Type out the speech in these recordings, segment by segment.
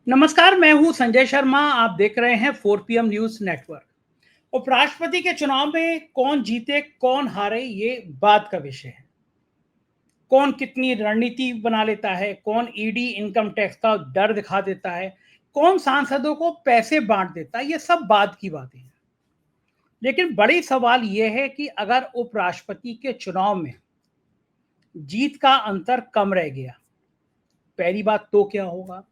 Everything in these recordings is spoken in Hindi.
नमस्कार, मैं हूं संजय शर्मा। आप देख रहे हैं 4 PM न्यूज नेटवर्क। उपराष्ट्रपति के चुनाव में कौन जीते कौन हारे ये बात का विषय है। कौन कितनी रणनीति बना लेता है, कौन ईडी इनकम टैक्स का डर दिखा देता है, कौन सांसदों को पैसे बांट देता है, ये सब बात की बातें हैं। लेकिन बड़ी सवाल यह है कि अगर उपराष्ट्रपति के चुनाव में जीत का अंतर कम रह गया, पहली बात तो क्या होगा।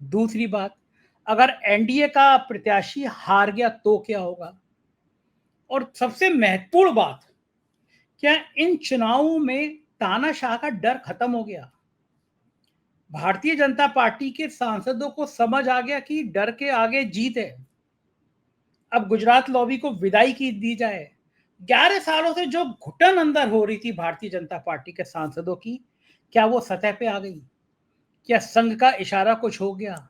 दूसरी बात, अगर एनडीए का प्रत्याशी हार गया तो क्या होगा। और सबसे महत्वपूर्ण बात, क्या इन चुनावों में तानाशाह का डर खत्म हो गया। भारतीय जनता पार्टी के सांसदों को समझ आ गया कि डर के आगे जीत है। अब गुजरात लॉबी को विदाई की दी जाए। 11 सालों से जो घुटन अंदर हो रही थी भारतीय जनता पार्टी के सांसदों की, क्या वो सतह पे आ गई। क्या संघ का इशारा कुछ हो गया।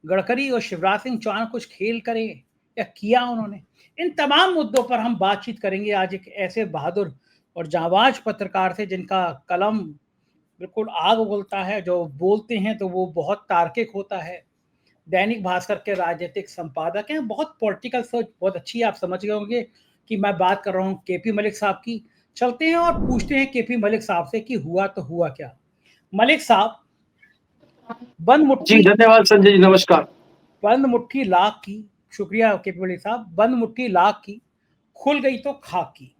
गडकरी और शिवराज सिंह चौहान कुछ खेल करे या किया उन्होंने। इन तमाम मुद्दों पर हम बातचीत करेंगे आज एक ऐसे बहादुर और जांबाज पत्रकार से जिनका कलम बिल्कुल आग उगलता है। जो बोलते हैं तो वो बहुत तार्किक होता है। दैनिक भास्कर के राजनीतिक संपादक हैं। बहुत पॉलिटिकल सोच बहुत अच्छी है। आप समझ गए होंगे कि मैं बात कर रहा हूँ केपी मलिक साहब की। चलते हैं और पूछते हैं केपी मलिक साहब से कि हुआ तो हुआ क्या। मलिक साहब, बंद जी मुट्ठी धन्यवाद संजय जी, नमस्कार। बंद मुट्ठी लाख की। शुक्रिया केपी मलिक साहब। बंद मुट्ठी लाख की, खुल गई तो खाक की।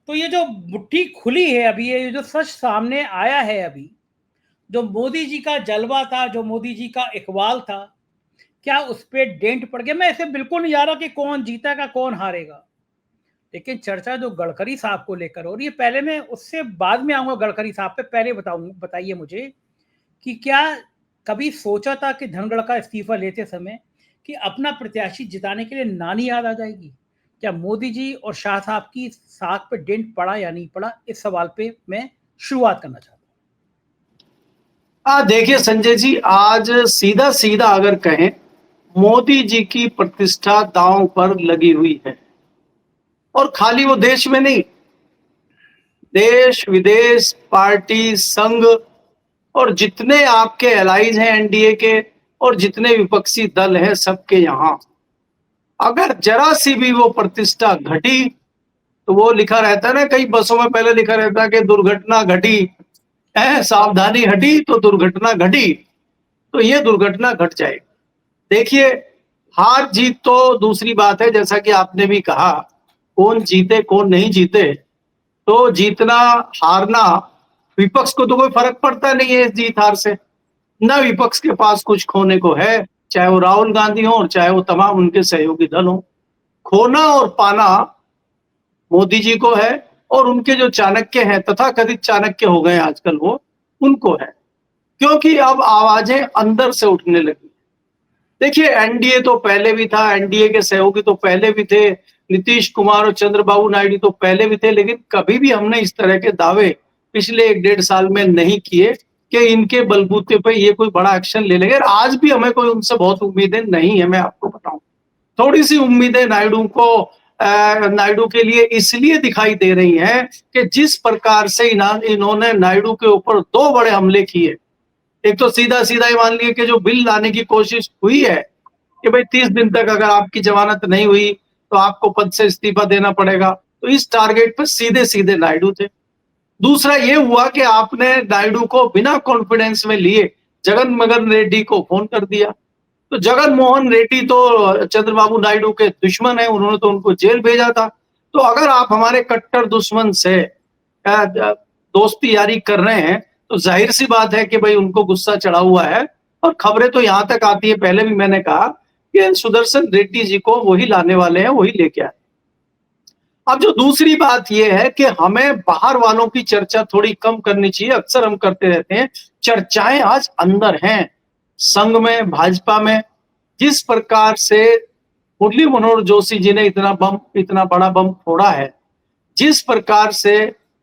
तो ये जो मुट्ठी खुली है अभी, ये जो सच सामने आया है अभी, जो मोदी जी का जलवा था, जो मोदी जी का इकबाल था, क्या उस पर डेंट पड़ गया। मैं ऐसे बिल्कुल नहीं जा रहा कि कौन जीतेगा कौन हारेगा, लेकिन चर्चा जो गडकरी साहब को लेकर हो रही है, पहले मैं उससे बाद में आऊंगा गडकरी साहब पे। पहले बताइए मुझे कि क्या कभी सोचा था कि धनगढ़ का इस्तीफा लेते समय कि अपना प्रत्याशी जिताने के लिए नानी याद आ जाएगी। क्या मोदी जी और शाह साहब की साख पे डेंट पड़ा या नहीं पड़ा, इस सवाल पे मैं शुरुआत करना चाहता देखिए संजय जी, आज सीधा सीधा अगर कहें, मोदी जी की प्रतिष्ठा दांव पर लगी हुई है। और खाली वो देश में नहीं, देश विदेश, पार्टी, संघ और जितने आपके एलाइज हैं एनडीए के और जितने विपक्षी दल हैं, सबके यहाँ अगर जरा सी भी वो प्रतिष्ठा घटी तो वो लिखा रहता है ना, कई बसों में पहले लिखा रहता है कि दुर्घटना घटी है, सावधानी हटी तो दुर्घटना घटी। तो ये दुर्घटना घट जाएगी। देखिए, हार जीत तो दूसरी बात है। जैसा कि आपने भी कहा, कौन जीते कौन नहीं जीते, तो जीतना हारना विपक्ष को तो कोई फर्क पड़ता नहीं है इस जीत हार से। ना विपक्ष के पास कुछ खोने को है, चाहे वो राहुल गांधी हो और चाहे वो तमाम उनके सहयोगी दल हो। खोना और पाना मोदी जी को है, और उनके जो चाणक्य हैं, तथाकथित चाणक्य हो गए आजकल, वो उनको है। क्योंकि अब आवाजें अंदर से उठने लगी। देखिए, एनडीए तो पहले भी था, एनडीए के सहयोगी तो पहले भी थे, नीतीश कुमार और चंद्रबाबू नायडू तो पहले भी थे, लेकिन कभी भी हमने इस तरह के दावे पिछले 1-1.5 साल में नहीं किए कि इनके बलबूते पे ये कोई बड़ा एक्शन ले लेंगे। आज भी हमें कोई उनसे बहुत उम्मीदें नहीं है, मैं आपको बताऊं। थोड़ी सी उम्मीदें नायडू के लिए इसलिए दिखाई दे रही हैं कि जिस प्रकार से इन्होंने नायडू के ऊपर 2 बड़े हमले किए। एक तो सीधा सीधा ही मान लिए कि जो बिल लाने की कोशिश हुई है कि भाई 30 दिन तक अगर आपकी जमानत नहीं हुई तो आपको पद से इस्तीफा देना पड़ेगा, तो इस टारगेट पर सीधे सीधे नायडू थे। दूसरा ये हुआ कि आपने नायडू को बिना कॉन्फिडेंस में लिए जगन मोहन रेड्डी को फोन कर दिया। तो जगन मोहन रेड्डी तो चंद्रबाबू नायडू के दुश्मन है, उन्होंने तो उनको जेल भेजा था। तो अगर आप हमारे कट्टर दुश्मन से दोस्ती यारी कर रहे हैं, तो जाहिर सी बात है कि भाई उनको गुस्सा चढ़ा हुआ है। और खबरें तो यहां तक आती है, पहले भी मैंने कहा कि सुदर्शन रेड्डी जी को वही लाने वाले हैं, वही लेके आए। अब जो दूसरी बात यह है कि हमें बाहर वालों की चर्चा थोड़ी कम करनी चाहिए। अक्सर हम करते रहते हैं, चर्चाएं आज अंदर हैं। संघ में, भाजपा में जिस प्रकार से मुरली मनोहर जोशी जी ने इतना बड़ा बम फोड़ा है, जिस प्रकार से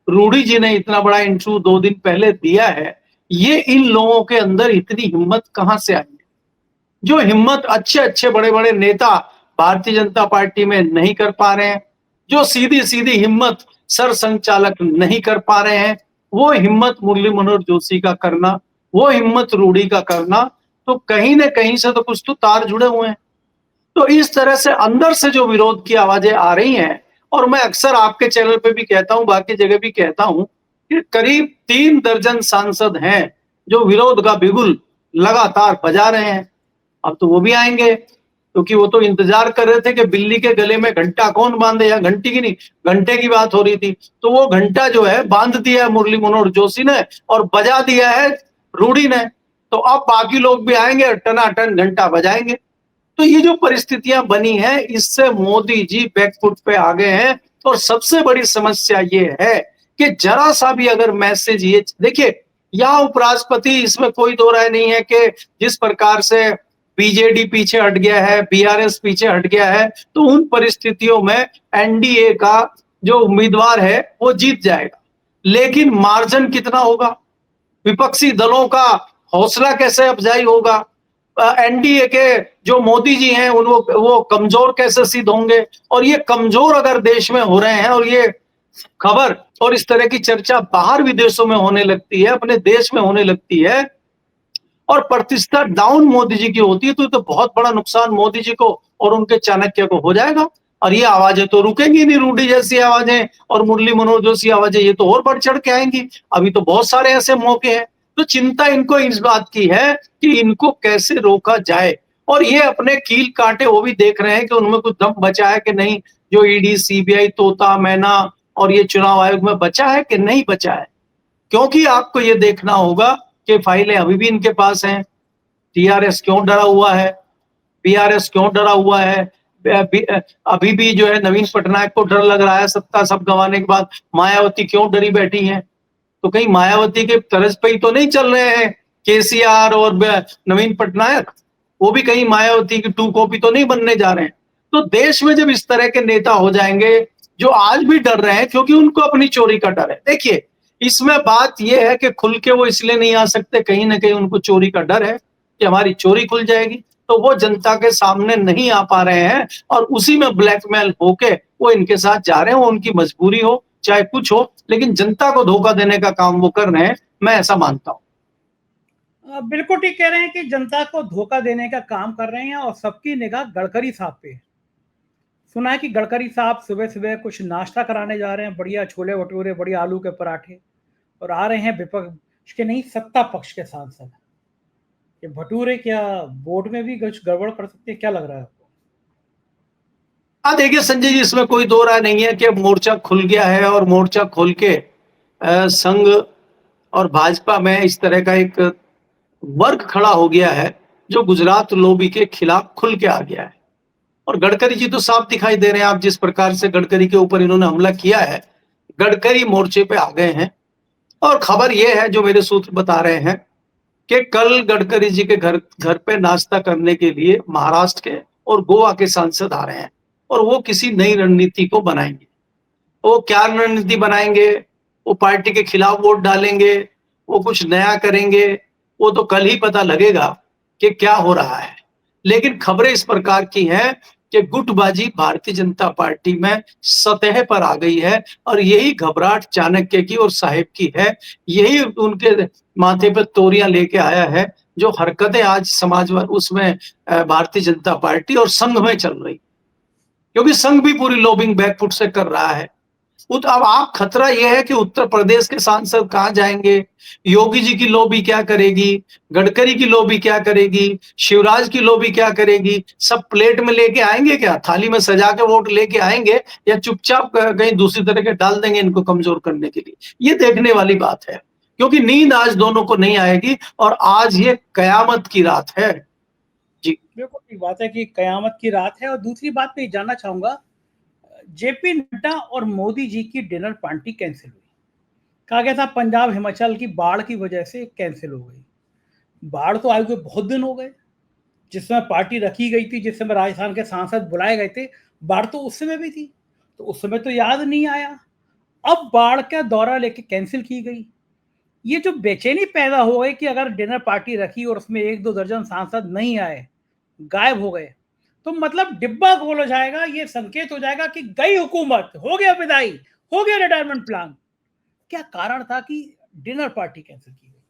रूडी जी ने इतना बड़ा इंटरव्यू 2 दिन पहले दिया है, ये इन लोगों के अंदर इतनी हिम्मत कहां से आई है। जो हिम्मत अच्छे अच्छे बड़े बड़े नेता भारतीय जनता पार्टी में नहीं कर पा रहे हैं, जो सीधी सीधी हिम्मत सर संचालक नहीं कर पा रहे हैं, वो हिम्मत मुरली मनोहर जोशी का करना, वो हिम्मत रूडी का करना, तो कहीं ना कहीं से तो कुछ तो तार जुड़े हुए हैं। तो इस तरह से अंदर से जो विरोध की आवाजें आ रही हैं, और मैं अक्सर आपके चैनल पे भी कहता हूं, बाकी जगह भी कहता हूं, कि करीब 3 दर्जन सांसद हैं जो विरोध का बिगुल लगातार बजा रहे हैं। अब तो वो भी आएंगे, क्योंकि वो तो इंतजार कर रहे थे कि बिल्ली के गले में घंटा कौन बांधे, या घंटी की नहीं, घंटे की बात हो रही थी। तो वो घंटा जो है बांध दिया है मुरली मनोहर जोशी ने और बजा दिया है रूडी ने। तो अब बाकी लोग भी आएंगे, टनाटन घंटा बजाएंगे। तो ये जो परिस्थितियां बनी हैं, इससे मोदी जी बैकफुट पे आ गए हैं। और सबसे बड़ी समस्या ये है कि जरा सा भी अगर मैसेज, ये देखिए, यहाँ उपराष्ट्रपति, इसमें कोई दो राय नहीं है कि जिस प्रकार से बीजेडी पीछे हट गया है, बीआरएस पीछे हट गया है, तो उन परिस्थितियों में एनडीए का जो उम्मीदवार है वो जीत जाएगा। लेकिन मार्जिन कितना होगा, विपक्षी दलों का हौसला कैसे अफजाई होगा, एनडीए के जो मोदी जी हैं वो कमजोर कैसे सिद्ध होंगे। और ये कमजोर अगर देश में हो रहे हैं, और ये खबर और इस तरह की चर्चा बाहर विदेशों में होने लगती है, अपने देश में होने लगती है, और प्रतिष्ठा डाउन मोदी जी की होती है, तो बहुत बड़ा नुकसान मोदी जी को और उनके चाणक्य को हो जाएगा। और ये आवाजें तो रुकेंगी नहीं, रूडी जैसी आवाजें और मुरली मनोहर जैसी आवाजें, ये तो और बढ़ चढ़ के आएंगी। अभी तो बहुत सारे ऐसे मौके हैं। तो चिंता इनको इस बात की है कि इनको कैसे रोका जाए, और ये अपने कील कांटे वो भी देख रहे हैं कि उनमें कुछ दम बचा है कि नहीं, जो ईडी, सीबीआई, तोता मैना और ये चुनाव आयोग में बचा है कि नहीं बचा है। क्योंकि आपको ये देखना होगा कि फाइलें अभी भी इनके पास हैं। टीआरएस क्यों डरा हुआ है, बीआरएस क्यों डरा हुआ है, अभी भी जो है नवीन पटनायक को डर लग रहा है सत्ता सब गंवाने के बाद। मायावती क्यों डरी बैठी हैं, तो कहीं मायावती के तरज पे ही तो नहीं चल रहे हैं केसीआर और नवीन पटनायक, वो भी कहीं मायावती की टू कॉपी तो नहीं बनने जा रहे हैं। तो देश में जब इस तरह के नेता हो जाएंगे जो आज भी डर रहे हैं क्योंकि उनको अपनी चोरी का डर है। देखिए, इसमें बात यह है कि खुल के वो इसलिए नहीं आ सकते, कहीं ना कहीं उनको चोरी का डर है कि हमारी चोरी खुल जाएगी, तो वो जनता के सामने नहीं आ पा रहे हैं, और उसी में ब्लैकमेल होके वो इनके साथ जा रहे हैं। वो उनकी मजबूरी हो चाहे कुछ हो, लेकिन जनता को धोखा देने का काम वो कर रहे हैं, मैं ऐसा मानता हूं। बिल्कुल ठीक कह रहे हैं कि जनता को धोखा देने का काम कर रहे हैं, और सबकी निगाह गडकरी साहब पे है। सुना है कि गडकरी साहब सुबह सुबह कुछ नाश्ता कराने जा रहे हैं, बढ़िया छोले भटूरे, बढ़िया आलू के पराठे, और आ रहे हैं विपक्ष के नहीं, सत्ता पक्ष के सांसद। ये भटूरे क्या बोर्ड में भी कुछ गड़बड़ कर सकते हैं, क्या लग रहा है आपको? हाँ देखिए संजय जी, इसमें कोई दो राय नहीं है कि मोर्चा खुल गया है, और मोर्चा खोल के संघ और भाजपा में इस तरह का एक वर्ग खड़ा हो गया है जो गुजरात लॉबी के खिलाफ खुल के आ गया है। और गडकरी जी तो साफ दिखाई दे रहे हैं, आप जिस प्रकार से गडकरी के ऊपर इन्होंने हमला किया है, गडकरी मोर्चे पे आ गए हैं। और खबर यह है, जो मेरे सूत्र बता रहे हैं, कि कल गडकरी जी के घर पे नाश्ता करने के लिए महाराष्ट्र के और गोवा के सांसद आ रहे हैं, और वो किसी नई रणनीति को बनाएंगे। वो क्या रणनीति बनाएंगे, वो पार्टी के खिलाफ वोट डालेंगे, वो कुछ नया करेंगे, वो तो कल ही पता लगेगा कि क्या हो रहा है। लेकिन खबरें इस प्रकार की हैं कि गुटबाजी भारतीय जनता पार्टी में सतह पर आ गई है, और यही घबराहट चाणक्य की और साहेब की है। यही उनके माथे पर तोरियां लेके आया है, जो हरकतें आज समाजवाद उसमें भारतीय जनता पार्टी और संघ में चल रही, क्योंकि संघ भी पूरी लॉबिंग बैकफुट से कर रहा है। अब आप खतरा यह है कि उत्तर प्रदेश के सांसद कहां जाएंगे, योगी जी की लॉबी क्या करेगी, गडकरी की लॉबी क्या करेगी, शिवराज की लॉबी क्या करेगी। सब प्लेट में लेके आएंगे क्या, थाली में सजा के वोट लेके आएंगे, या चुपचाप कहीं दूसरी तरह के डाल देंगे इनको कमजोर करने के लिए। ये देखने वाली बात है, क्योंकि नींद आज दोनों को नहीं आएगी, और आज ये कयामत की रात है। जी बिल्कुल ठीक बात है कि कयामत की रात है। और दूसरी बात मैं जानना चाहूंगा, जेपी नड्डा और मोदी जी की डिनर पार्टी कैंसिल हुई। कहा गया था पंजाब हिमाचल की बाढ़ की वजह से कैंसिल हो गई। बाढ़ तो आए हुए बहुत दिन हो गए, जिस समय पार्टी रखी गई थी, जिस समय राजस्थान के सांसद बुलाए गए थे, बाढ़ तो उस समय भी थी, तो उस समय तो याद नहीं आया। अब बाढ़ का दौरा लेके कैंसिल की गई। ये जो बेचैनी पैदा हो गई कि अगर डिनर पार्टी रखी और उसमें 1-2 दर्जन सांसद नहीं आए, गायब हो गए, तो मतलब डिब्बा गोल हो जाएगा। ये संकेत हो जाएगा कि गई हुकूमत, हो गया विदाई, हो गया रिटायरमेंट प्लान। क्या कारण था कि डिनर पार्टी कैंसिल की गई?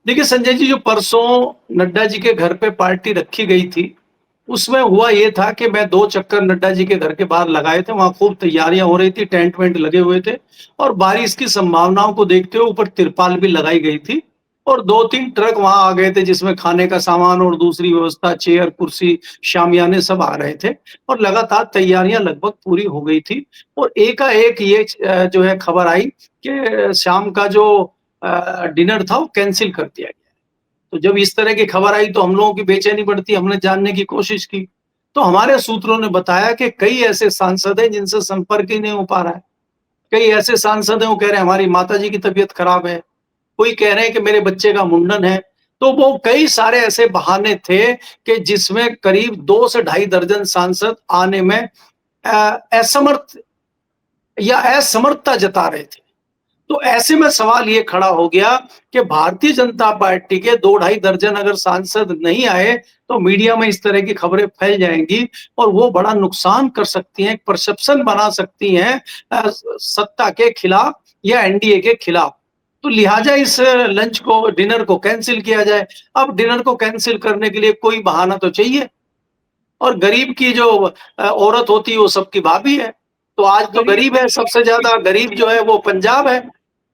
देखिए संजय जी, जो परसों नड्डा जी के घर पे पार्टी रखी गई थी, उसमें हुआ ये था कि मैं 2 चक्कर नड्डा जी के घर के बाहर लगाए थे। वहाँ खूब तैयारियां हो रही थी, टेंट वेंट लगे हुए थे और बारिश की संभावनाओं को देखते हुए ऊपर तिरपाल भी लगाई गई थी और 2-3 ट्रक वहां आ गए थे जिसमें खाने का सामान और दूसरी व्यवस्था, चेयर, कुर्सी, शामियाने सब आ रहे थे और लगातार तैयारियां लगभग पूरी हो गई थी और एकाएक ये जो है खबर आई कि शाम का जो डिनर था वो कैंसिल कर दिया गया। तो जब इस तरह की खबर आई तो हम लोगों की बेचैनी बढ़ती, हमने जानने की कोशिश की। तो हमारे सूत्रों ने बताया कि कई ऐसे सांसद हैं जिनसे संपर्क ही नहीं हो पा रहा है। कई ऐसे सांसद हैं, वो कह रहे हैं हमारी माताजी की तबीयत खराब है। कोई कह रहे हैं कि मेरे बच्चे का मुंडन है। तो वो कई सारे ऐसे बहाने थे कि जिसमें करीब 2 से ढाई दर्जन सांसद आने में असमर्थ या असमर्थता जता रहे थे। तो ऐसे में सवाल ये खड़ा हो गया कि भारतीय जनता पार्टी के 2-2.5 दर्जन अगर सांसद नहीं आए तो मीडिया में इस तरह की खबरें फैल जाएंगी और वो बड़ा नुकसान कर सकती हैं, परसेप्शन बना सकती हैं सत्ता के खिलाफ या एनडीए के खिलाफ। तो लिहाजा इस लंच को, डिनर को कैंसिल किया जाए। अब डिनर को कैंसिल करने के लिए कोई बहाना तो चाहिए और गरीब की जो औरत होती है वो सबकी भाभी है। तो आज तो चलिए, गरीब है, सबसे ज्यादा गरीब जो है वो पंजाब है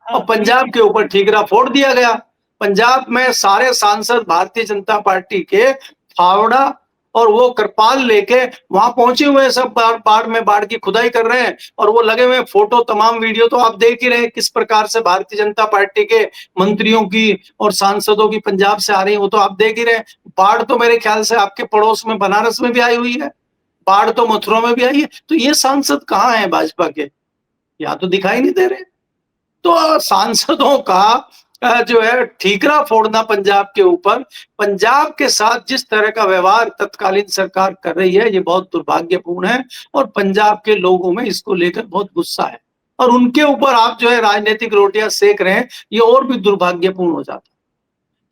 और हाँ चलिए, पंजाब के ऊपर ठीकरा फोड़ दिया गया। पंजाब में सारे सांसद भारतीय जनता पार्टी के फावड़ा और वो कृपाल लेके वहां पहुंचे हुए हैं, सब बाढ़ की खुदाई कर रहे हैं और वो लगे हुए फोटो, तमाम वीडियो तो आप देख ही रहे हैं किस प्रकार से भारतीय जनता पार्टी के मंत्रियों की और सांसदों की पंजाब से आ रही है, वो तो आप देख ही रहे हैं। बाढ़ तो मेरे ख्याल से आपके पड़ोस में बनारस में भी आई हुई है, बाढ़ तो मथुरा में भी आई है। तो ये सांसद कहाँ है भाजपा के? यहाँ तो दिखाई नहीं दे रहे। तो सांसदों का जो है ठीकरा फोड़ना पंजाब के ऊपर, पंजाब के साथ जिस तरह का व्यवहार तत्कालीन सरकार कर रही है, ये बहुत दुर्भाग्यपूर्ण है और पंजाब के लोगों में इसको लेकर बहुत गुस्सा है और उनके ऊपर आप जो है राजनीतिक रोटियां सेक रहे हैं, ये और भी दुर्भाग्यपूर्ण हो जाता है।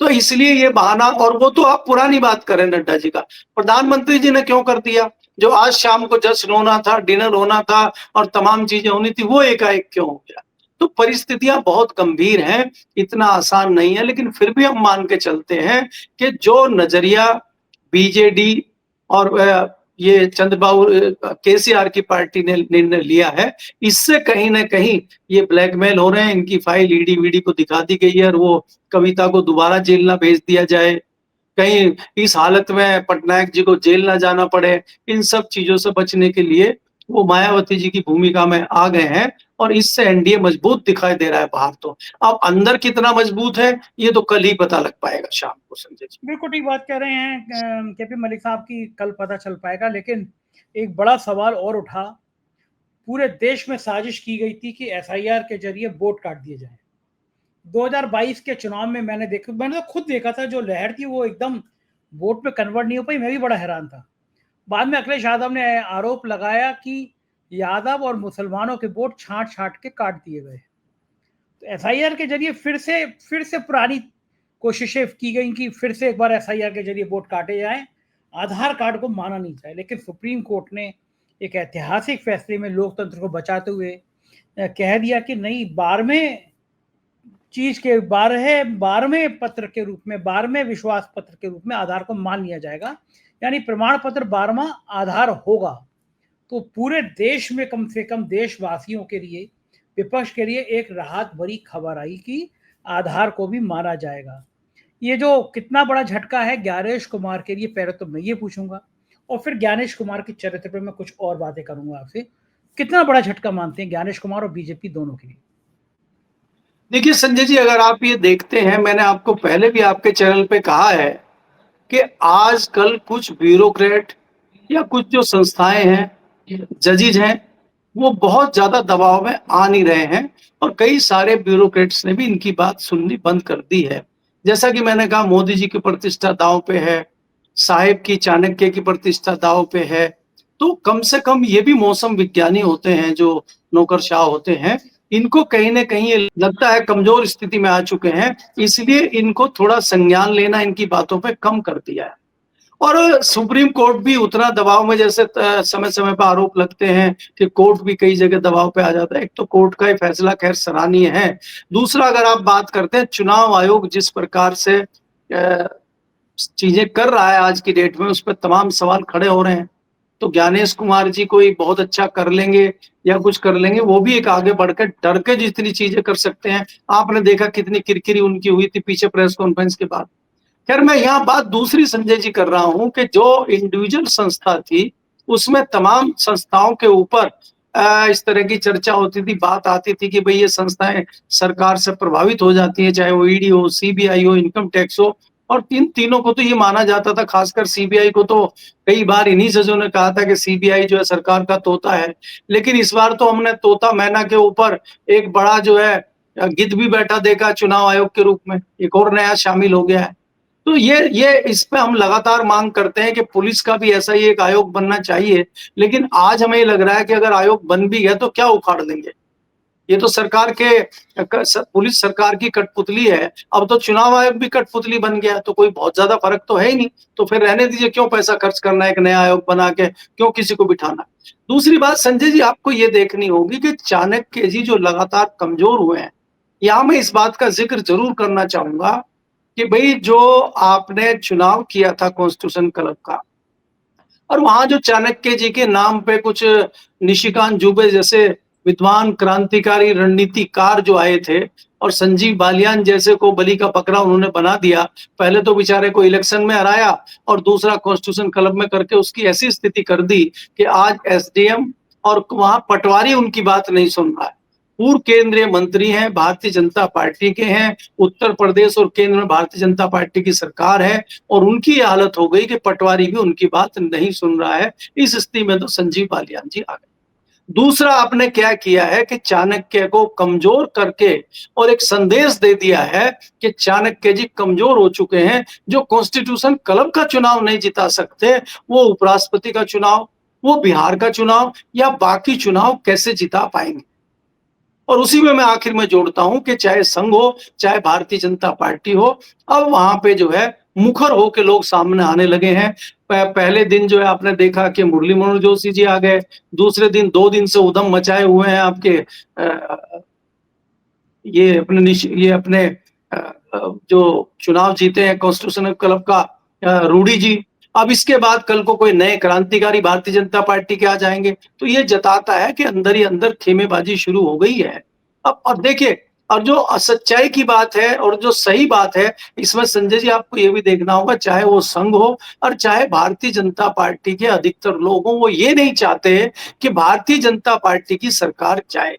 तो इसलिए ये बहाना, और वो तो आप पुरानी बात करें नड्डा जी का, प्रधानमंत्री जी ने क्यों कर दिया? जो आज शाम को जश्न होना था, डिनर होना था और तमाम चीजें होनी थी, वो एकाएक क्यों हो गया? तो परिस्थितियां बहुत गंभीर हैं, इतना आसान नहीं है, लेकिन फिर भी हम मान के चलते हैं कि जो नजरिया बीजेडी और ये चंद्रबाबू केसीआर की पार्टी ने निर्णय लिया है, इससे कहीं ना कहीं ये ब्लैकमेल हो रहे हैं। इनकी फाइल ईडी वीडी को दिखा दी गई है और वो कविता को दोबारा जेल ना भेज दिया जाए, कहीं इस हालत में पटनायक जी को जेल ना जाना पड़े। इन सब चीजों से बचने के लिए वो मायावती जी की भूमिका में आ गए हैं और इससे एनडीए मजबूत दिखाई दे रहा है बाहर। तो अब अंदर कितना मजबूत है ये तो कल ही पता लग पाएगा शाम को संजय जी। बिल्कुल ठीक बात कह रहे हैं केपी मलिक साहब की, कल पता चल पाएगा। लेकिन एक बड़ा सवाल और उठा, पूरे देश में साजिश की गई थी कि एसआईआर के जरिए वोट काट दिए जाए। 2022 के चुनाव में मैंने तो खुद देखा था, जो लहर थी वो एकदम वोट में कन्वर्ट नहीं हो पाई। मैं भी बड़ा हैरान था। बाद में अखिलेश यादव ने आरोप लगाया कि यादव और मुसलमानों के वोट छांट छांट के काट दिए गए। तो एसआईआर के जरिए फिर से पुरानी कोशिशें की गई कि फिर से एक बार एसआईआर के जरिए वोट काटे जाएं, आधार कार्ड को माना नहीं जाए। लेकिन सुप्रीम कोर्ट ने एक ऐतिहासिक फैसले में लोकतंत्र को बचाते हुए कह दिया कि नहीं, 12वें चीज के 12वें पत्र के रूप में, 12वें विश्वास पत्र के रूप में आधार को मान लिया जाएगा, यानी प्रमाण पत्र 12वां आधार होगा। तो पूरे देश में कम से कम देशवासियों के लिए, विपक्ष के लिए एक राहत भरी खबर आई कि आधार को भी माना जाएगा। ये जो कितना बड़ा झटका है ज्ञानेश कुमार के लिए, पहले तो मैं ये पूछूंगा और फिर ज्ञानेश कुमार के चरित्र पर मैं कुछ और बातें करूंगा आपसे। कितना बड़ा झटका मानते हैं ज्ञानेश कुमार और बीजेपी दोनों के लिए? देखिए संजय जी, अगर आप ये देखते हैं, मैंने आपको पहले भी आपके चैनल पे कहा है कि आजकल कुछ ब्यूरोक्रेट या कुछ जो संस्थाएं हैं, जजेज हैं, वो बहुत ज्यादा दबाव में आ नहीं रहे हैं और कई सारे ब्यूरोक्रेट्स ने भी इनकी बात सुननी बंद कर दी है। जैसा कि मैंने कहा, मोदी जी की प्रतिष्ठा दांव पे है, साहेब की, चाणक्य की प्रतिष्ठा दांव पे है। तो कम से कम ये भी मौसम विज्ञानी होते हैं, जो नौकरशाह होते हैं, इनको कहीं ना कहीं ये लगता है कमजोर स्थिति में आ चुके हैं, इसलिए इनको थोड़ा संज्ञान लेना इनकी बातों पे कम कर दिया है। और सुप्रीम कोर्ट भी उतना दबाव में, जैसे समय समय पर आरोप लगते हैं कि कोर्ट भी कई जगह दबाव पे आ जाता है। एक तो कोर्ट का ये फैसला खैर सराहनीय है। दूसरा, अगर आप बात करते हैं चुनाव आयोग जिस प्रकार से चीजें कर रहा है आज की डेट में, उस पर तमाम सवाल खड़े हो रहे हैं। तो ज्ञानेश कुमार जी कोई बहुत अच्छा कर लेंगे या कुछ कर लेंगे, वो भी एक आगे बढ़कर डर के जितनी चीजें कर सकते हैं। आपने देखा कितनी किरकिरी उनकी हुई थी पीछे प्रेस कॉन्फ्रेंस के बाद। खैर, मैं यहाँ बात दूसरी संजय जी कर रहा हूँ कि जो इंडिविजुअल संस्था थी, उसमें तमाम संस्थाओं के ऊपर इस तरह की चर्चा होती थी, बात आती थी कि भाई ये संस्थाएं सरकार से प्रभावित हो जाती है, चाहे वो ईडी हो, सीबीआई हो, इनकम टैक्स हो। और तीनों को तो ये माना जाता था, खासकर सीबीआई को तो कई बार इन्हीं जजों ने कहा था कि सीबीआई जो है सरकार का तोता है। लेकिन इस बार तो हमने तोता मैना के ऊपर एक बड़ा जो है गिद्ध भी बैठा देखा चुनाव आयोग के रूप में, एक और नया शामिल हो गया है। तो ये इस पे हम लगातार मांग करते हैं कि पुलिस का भी ऐसा ही एक आयोग बनना चाहिए। लेकिन आज हमें ये लग रहा है कि अगर आयोग बन भी गया तो क्या उखाड़ देंगे? ये तो सरकार के पुलिस सरकार की कठपुतली है। अब तो चुनाव आयोग भी कठपुतली बन गया, तो कोई बहुत ज्यादा फर्क तो है ही नहीं। तो फिर रहने दीजिए, क्यों पैसा खर्च करना है एक नया आयोग बना के, क्यों किसी को बिठाना? दूसरी बात संजय जी, आपको ये देखनी होगी कि चाणक्य जी जो लगातार कमजोर हुए हैं, यहाँ मैं इस बात का जिक्र जरूर करना चाहूंगा कि भाई जो आपने चुनाव किया था कॉन्स्टिट्यूशन क्लब का, और वहां जो चाणक्य जी के नाम पे कुछ निशिकांत दुबे जैसे विद्वान क्रांतिकारी रणनीतिकार जो आए थे, और संजीव बालियान जैसे को बलि का बकरा उन्होंने बना दिया। पहले तो बेचारे को इलेक्शन में हराया और दूसरा कॉन्स्टिट्यूशन क्लब में करके उसकी ऐसी स्थिति कर दी कि आज एसडीएम और वहां पटवारी उनकी बात नहीं सुन रहा है। पूर्व केंद्रीय मंत्री हैं, भारतीय जनता पार्टी के हैं, उत्तर प्रदेश और केंद्र में भारतीय जनता पार्टी की सरकार है, और उनकी हालत हो गई कि पटवारी भी उनकी बात नहीं सुन रहा है। इस स्थिति में तो संजीव बालियान जी आ गए। दूसरा, आपने क्या किया है कि चाणक्य को कमजोर करके और एक संदेश दे दिया है कि चाणक्य जी कमजोर हो चुके हैं। जो कॉन्स्टिट्यूशन क्लब का चुनाव नहीं जिता सकते, वो उपराष्ट्रपति का चुनाव, वो बिहार का चुनाव या बाकी चुनाव कैसे जिता पाएंगे? और उसी में मैं आखिर में जोड़ता हूं कि चाहे संघ हो, चाहे भारतीय जनता पार्टी हो, अब वहां पे जो है मुखर होके लोग सामने आने लगे हैं। पहले दिन जो है आपने देखा कि मुरली मनोहर जोशी जी आ गए। दूसरे दिन 2 दिन से उधम मचाए हुए हैं आपके ये अपने जो चुनाव जीते हैं कॉन्स्टिट्यूशनल क्लब का रूडी जी। अब इसके बाद कल को कोई नए क्रांतिकारी भारतीय जनता पार्टी के आ जाएंगे, तो ये जताता है कि अंदर ही अंदर खेमेबाजी शुरू हो गई है। अब देखिए, और जो सच्चाई की बात है और जो सही बात है, इसमें संजय जी आपको ये भी देखना होगा, चाहे वो संघ हो और चाहे भारतीय जनता पार्टी के अधिकतर लोग हों, वो ये नहीं चाहते कि भारतीय जनता पार्टी की सरकार जाए।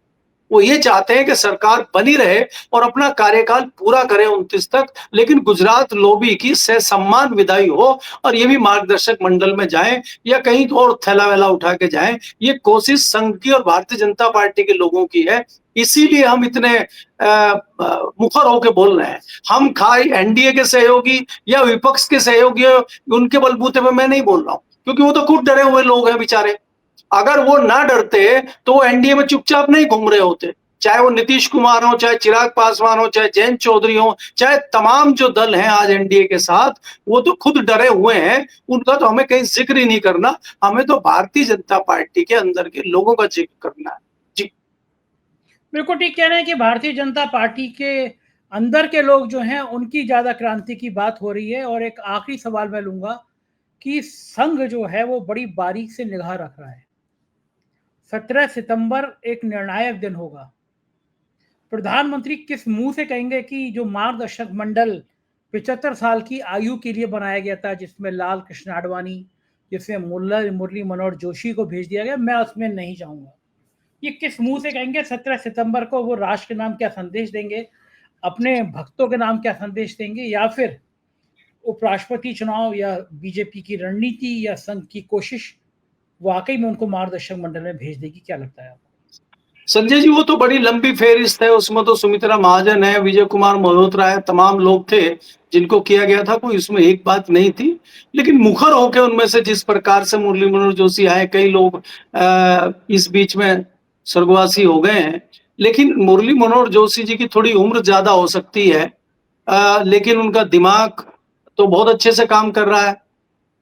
वो ये चाहते हैं कि सरकार बनी रहे और अपना कार्यकाल पूरा करे 29 तक, लेकिन गुजरात लॉबी की ससम्मान विदाई हो और ये भी मार्गदर्शक मंडल में जाएं या कहीं और थैला वैला उठा के जाएं। ये कोशिश संघ की और भारतीय जनता पार्टी के लोगों की है। इसीलिए हम इतने मुखर होकर बोल रहे हैं। हम खाई एनडीए के सहयोगी या विपक्ष के सहयोगी उनके बलबूते पे मैं नहीं बोल रहा हूं, क्योंकि वो तो खुद डरे हुए लोग हैं बेचारे। अगर वो ना डरते तो वो एनडीए में चुपचाप नहीं घूम रहे होते। चाहे वो नीतीश कुमार हो, चाहे चिराग पासवान हो, चाहे जयंत चौधरी हो, चाहे तमाम जो दल हैं आज एनडीए के साथ, वो तो खुद डरे हुए हैं। उनका तो हमें कहीं जिक्र ही नहीं करना, हमें तो भारतीय जनता पार्टी के अंदर के लोगों का जिक्र करना है। जी बिल्कुल ठीक कह रहे हैं कि भारतीय जनता पार्टी के अंदर के लोग जो हैं उनकी ज्यादा क्रांति की बात हो रही है। और एक आखिरी सवाल मैं लूंगा कि संघ जो है वो बड़ी बारीक से निगाह रख रहा है। 17 सितंबर एक निर्णायक दिन होगा। प्रधानमंत्री किस मुंह से कहेंगे कि जो मार्गदर्शक मंडल 75 साल की आयु के लिए बनाया गया था, जिसमें लाल कृष्ण आडवाणी, जिसमें मुरली मनोहर जोशी को भेज दिया गया, मैं उसमें नहीं जाऊंगा। ये किस मुंह से कहेंगे? 17 सितंबर को वो राष्ट्र के नाम क्या संदेश देंगे, अपने भक्तों के नाम क्या संदेश देंगे, या फिर उपराष्ट्रपति चुनाव या बीजेपी की रणनीति या संघ की कोशिश वाकई में उनको मार्गदर्शक मंडल में भेज देगी? क्या लगता है आपको? संजय जी, वो तो बड़ी लंबी फेहरिस्त है। उसमें तो सुमित्रा महाजन है, विजय कुमार मल्होत्रा है, तमाम लोग थे जिनको किया गया था। कोई इसमें एक बात नहीं थी। लेकिन मुखर होकर उनमें से जिस प्रकार से मुरली मनोहर जोशी आए, कई लोग इस बीच में स्वर्गवासी हो गए हैं। लेकिन मुरली मनोहर जोशी जी की थोड़ी उम्र ज्यादा हो सकती है, लेकिन उनका दिमाग तो बहुत अच्छे से काम कर रहा है।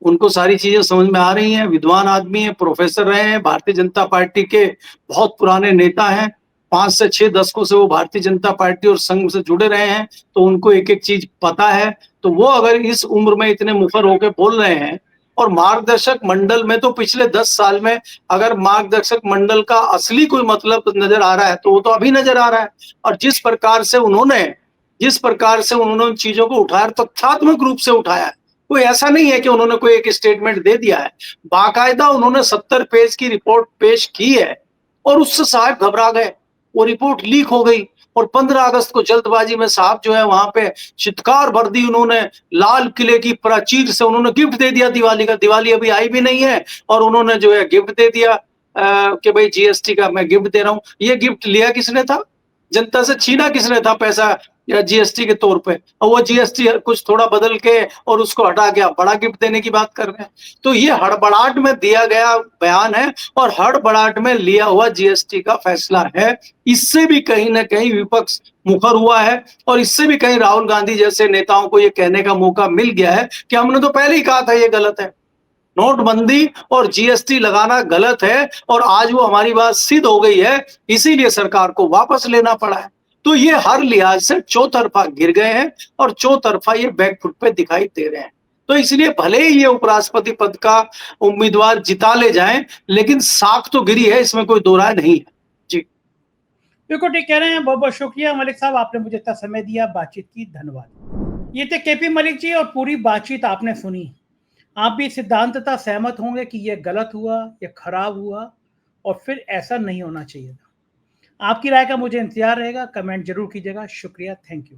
उनको सारी चीजें समझ में आ रही हैं, विद्वान आदमी हैं, प्रोफेसर रहे हैं, भारतीय जनता पार्टी के बहुत पुराने नेता हैं, 5 से 6 दशकों से वो भारतीय जनता पार्टी और संघ से जुड़े रहे हैं, तो उनको एक-एक चीज पता है। तो वो अगर इस उम्र में इतने मुखर होके बोल रहे हैं, और मार्गदर्शक मंडल में तो पिछले 10 साल में अगर मार्गदर्शक मंडल का असली कोई मतलब नजर आ रहा है, तो वो तो अभी नजर आ रहा है। और जिस प्रकार से उन्होंने उन चीजों को उठाया, तथ्यात्मक रूप से उठाया है। कोई ऐसा नहीं है कि उन्होंने कोई एक स्टेटमेंट दे दिया है, बाकायदा उन्होंने 70 पेज की रिपोर्ट पेश की है और उससे साहब घबरा गए, वो रिपोर्ट लीक हो गई और 15 अगस्त को जल्दबाजी में साहब जो है वहां पे चित्कार भर दी उन्होंने, लाल किले की प्राचीर से उन्होंने गिफ्ट दे दिया दिवाली का, दिवाली अभी आई भी नहीं है और उन्होंने जो है गिफ्ट दे दिया कि भाई जीएसटी का मैं गिफ्ट दे रहा हूं। ये गिफ्ट लिया किसने था? जनता से छीना किसने था पैसा या जीएसटी के तौर पे, और वो जीएसटी कुछ थोड़ा बदल के और उसको हटा के बड़ा गिफ्ट देने की बात कर रहे हैं। तो ये हड़बड़ाहट में दिया गया बयान है और हड़बड़ाहट में लिया हुआ जीएसटी का फैसला है। इससे भी कहीं ना कहीं विपक्ष मुखर हुआ है और इससे भी कहीं राहुल गांधी जैसे नेताओं को ये कहने का मौका मिल गया है कि हमने तो पहले ही कहा था ये गलत है, नोटबंदी और जीएसटी लगाना गलत है, और आज वो हमारी बात सिद्ध हो गई है, इसीलिए सरकार को वापस लेना पड़ा है। तो ये हर लिहाज से चौतरफा गिर गए हैं और चौतरफा ये बैकफुट पे दिखाई दे रहे हैं। तो इसलिए भले ही ये उपराष्ट्रपति पद का उम्मीदवार जिता ले जाएं, लेकिन साख तो गिरी है, इसमें कोई दो राय नहीं है। जी बिल्कुल ठीक कह रहे हैं। बहुत बहुत शुक्रिया मलिक साहब, आपने मुझे इतना समय दिया, बातचीत की, धन्यवाद। ये थे केपी मलिक जी और पूरी बातचीत आपने सुनी। आप भी सिद्धांततः सहमत होंगे कि यह गलत हुआ, यह खराब हुआ और फिर ऐसा नहीं होना चाहिए था। आपकी राय का मुझे इंतजार रहेगा, कमेंट जरूर कीजिएगा। शुक्रिया, थैंक यू।